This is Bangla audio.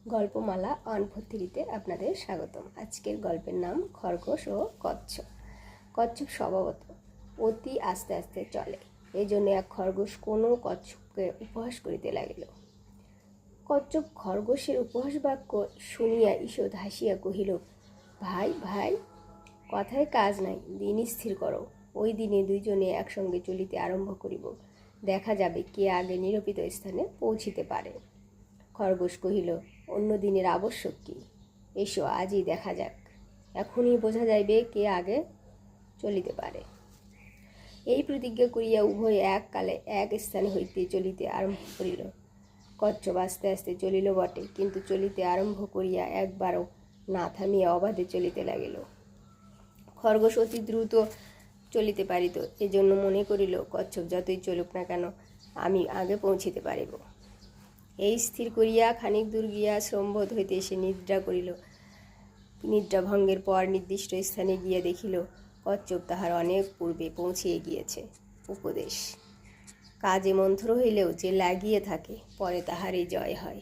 গল্পমালা অন ভর্তিতে আপনাদের স্বাগতম। আজকের গল্পের নাম খরগোশ ও কচ্ছপ। কচ্ছপ স্বভাবত অতি আস্তে আস্তে চলে, এই জন্য এক খরগোশ কোনো কচ্ছপকে উপহাস করিতে লাগিল। কচ্ছপ খরগোশের উপহাস বাক্য শুনিয়া ঈষৎ হাসিয়া কহিল, ভাই ভাই, কথায় কাজ নাই, দিন স্থির করো। ওই দিনে দুইজনে একসঙ্গে চলিতে আরম্ভ করিব, দেখা যাবে কে আগে নিরূপিত স্থানে পৌঁছিতে পারে। খরগোশ কহিল, অন্য দিনের আবশ্যক কি? এসো আজই দেখা যাক, এখনই বোঝা যাইবে কে আগে চলিতে পারে। এই প্রতিজ্ঞা করিয়া উভয় এককালে এক স্থানে হইতে চলিতে আরম্ভ করিল। কচ্ছপ আস্তে আস্তে চলিল বটে, কিন্তু চলিতে আরম্ভ করিয়া একবারও না থামিয়া অবাধে চলিতে লাগিল। খরগোশ অতি দ্রুত চলিতে পারিত, এজন্য মনে করিল কচ্ছপ যতই চলুক না কেন আমি আগে পৌঁছিতে পারিব। এই স্থির করিয়া খানিক দূর গিয়া শ্রমবোধ হইতে সে নিদ্রা করিল। নিদ্রা ভঙ্গের পর নির্দিষ্ট স্থানে গিয়া দেখিল কচ্ছপ তাহার অনেক পূর্বে পৌঁছিয়ে গিয়েছে। উপদেশ: কাজে মন্থর হইলেও যে লাগিয়ে থাকে পরে তাহারই জয় হয়।